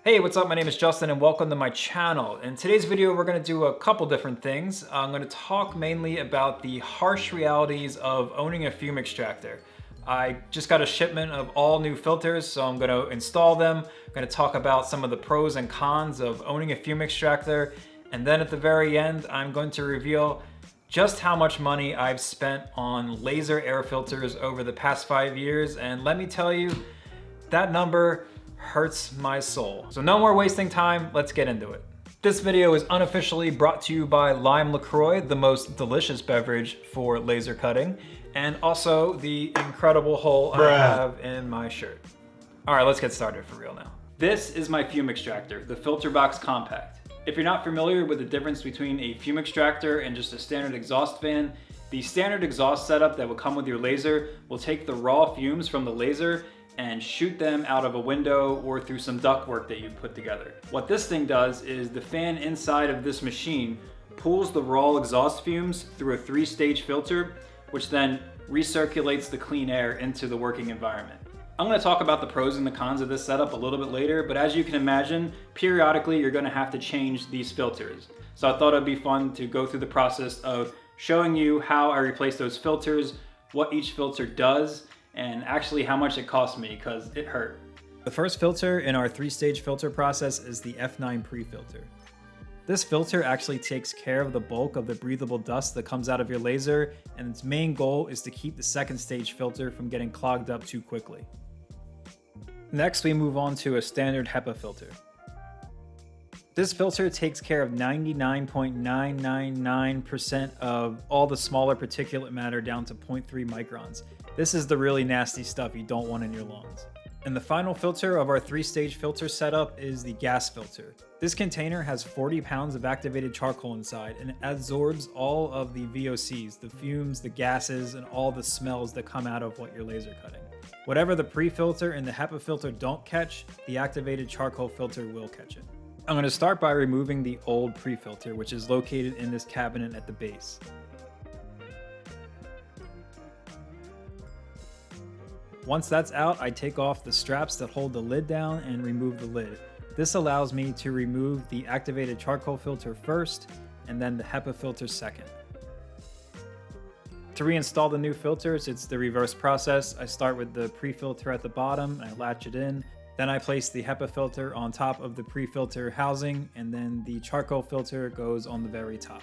Hey, what's up? My name is Justin and welcome to my channel. In today's video, we're gonna do a couple different things. I'm gonna talk mainly about the harsh realities of owning a fume extractor. I just got a shipment of all new filters, so I'm gonna install them. I'm gonna talk about some of the pros and cons of owning a fume extractor. And then at the very end, I'm going to reveal just how much money I've spent on laser air filters over the past 5 years. And let me tell you, that number hurts my soul. So no more wasting time, let's get into it. This video is unofficially brought to you by Lime LaCroix, the most delicious beverage for laser cutting, and also the incredible hole I have in my shirt. All right, let's get started for real now. This is my fume extractor, the Filtrabox Compact. If you're not familiar with the difference between a fume extractor and just a standard exhaust fan, the standard exhaust setup that will come with your laser will take the raw fumes from the laser and shoot them out of a window or through some ductwork that you put together. What this thing does is the fan inside of this machine pulls the raw exhaust fumes through a 3-stage filter, which then recirculates the clean air into the working environment. I'm gonna talk about the pros and the cons of this setup a little bit later, but as you can imagine, periodically you're gonna have to change these filters. So I thought it'd be fun to go through the process of showing you how I replace those filters, what each filter does, and actually how much it cost me, because it hurt. The first filter in our 3-stage filter process is the F9 pre-filter. This filter actually takes care of the bulk of the breathable dust that comes out of your laser, and its main goal is to keep the 2nd-stage filter from getting clogged up too quickly. Next, we move on to a standard HEPA filter. This filter takes care of 99.999% of all the smaller particulate matter down to 0.3 microns. This is the really nasty stuff you don't want in your lawns. And the final filter of our 3-stage filter setup is the gas filter. This container has 40 pounds of activated charcoal inside and it absorbs all of the VOCs, the fumes, the gases, and all the smells that come out of what you're laser cutting. Whatever the pre-filter and the HEPA filter don't catch, the activated charcoal filter will catch it. I'm going to start by removing the old pre-filter, which is located in this cabinet at the base. Once that's out, I take off the straps that hold the lid down and remove the lid. This allows me to remove the activated charcoal filter first and then the HEPA filter second. To reinstall the new filters, it's the reverse process. I start with the pre-filter at the bottom, and I latch it in. Then I place the HEPA filter on top of the pre-filter housing, and then the charcoal filter goes on the very top.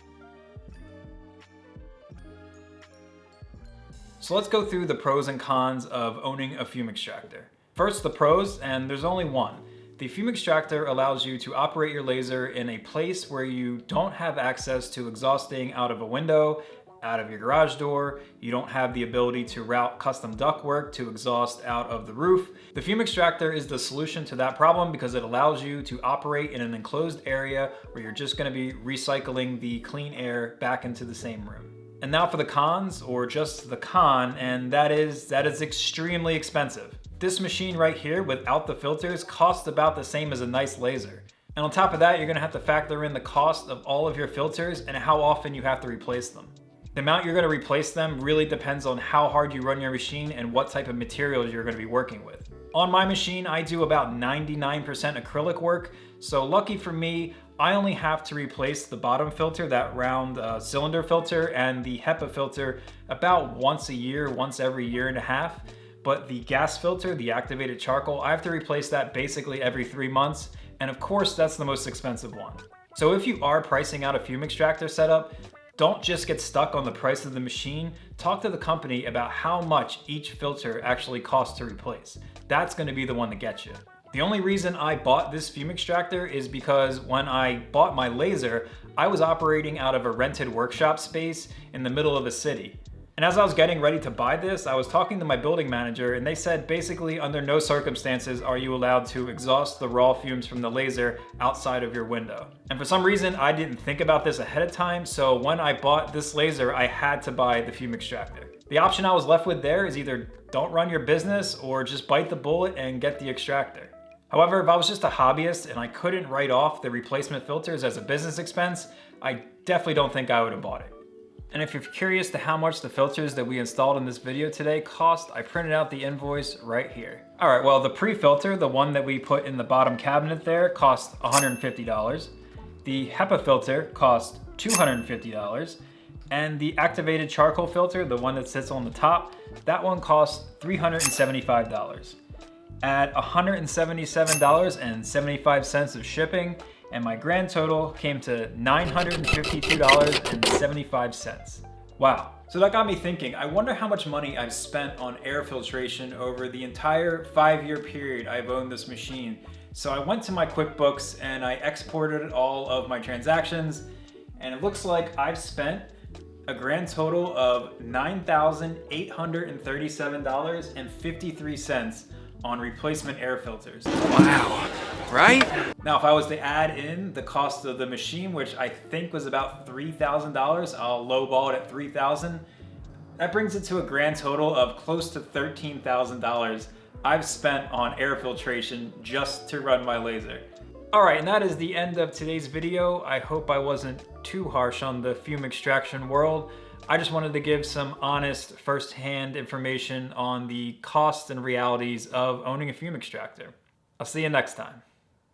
So let's go through the pros and cons of owning a fume extractor. First, the pros, and there's only one. The fume extractor allows you to operate your laser in a place where you don't have access to exhausting out of a window, out of your garage door. You don't have the ability to route custom ductwork to exhaust out of the roof. The fume extractor is the solution to that problem because it allows you to operate in an enclosed area where you're just going to be recycling the clean air back into the same room. And now for the cons, or just the con, and that is extremely expensive. This machine right here without the filters costs about the same as a nice laser. And on top of that, you're going to have to factor in the cost of all of your filters and how often you have to replace them. The amount you're going to replace them really depends on how hard you run your machine and what type of materials you're going to be working with. On my machine, I do about 99% acrylic work, so lucky for me, I only have to replace the bottom filter, that round cylinder filter, and the HEPA filter about once a year, once every year and a half. But the gas filter, the activated charcoal, I have to replace that basically every 3 months, and of course that's the most expensive one. So if you are pricing out a fume extractor setup, don't just get stuck on the price of the machine. Talk to the company about how much each filter actually costs to replace. That's going to be the one that gets you. The only reason I bought this fume extractor is because when I bought my laser, I was operating out of a rented workshop space in the middle of a city. And as I was getting ready to buy this, I was talking to my building manager and they said basically under no circumstances are you allowed to exhaust the raw fumes from the laser outside of your window. And for some reason, I didn't think about this ahead of time, so when I bought this laser, I had to buy the fume extractor. The option I was left with there is either don't run your business or just bite the bullet and get the extractor. However, if I was just a hobbyist and I couldn't write off the replacement filters as a business expense, I definitely don't think I would have bought it. And if you're curious to how much the filters that we installed in this video today cost, I printed out the invoice right here. All right, well, the pre-filter, the one that we put in the bottom cabinet there, cost $150. The HEPA filter cost $250. And the activated charcoal filter, the one that sits on the top, that one costs $375. At $177.75 of shipping, and my grand total came to $952.75. Wow. So that got me thinking, I wonder how much money I've spent on air filtration over the entire 5-year period I've owned this machine. So I went to my QuickBooks and I exported all of my transactions, and it looks like I've spent a grand total of $9,837.53 on replacement air filters. Wow, right? Now, if I was to add in the cost of the machine, which I think was about $3,000, I'll lowball it at $3,000. That brings it to a grand total of close to $13,000 I've spent on air filtration just to run my laser. All right, and that is the end of today's video. I hope I wasn't too harsh on the fume extraction world. I just wanted to give some honest first-hand information on the costs and realities of owning a fume extractor. I'll see you next time.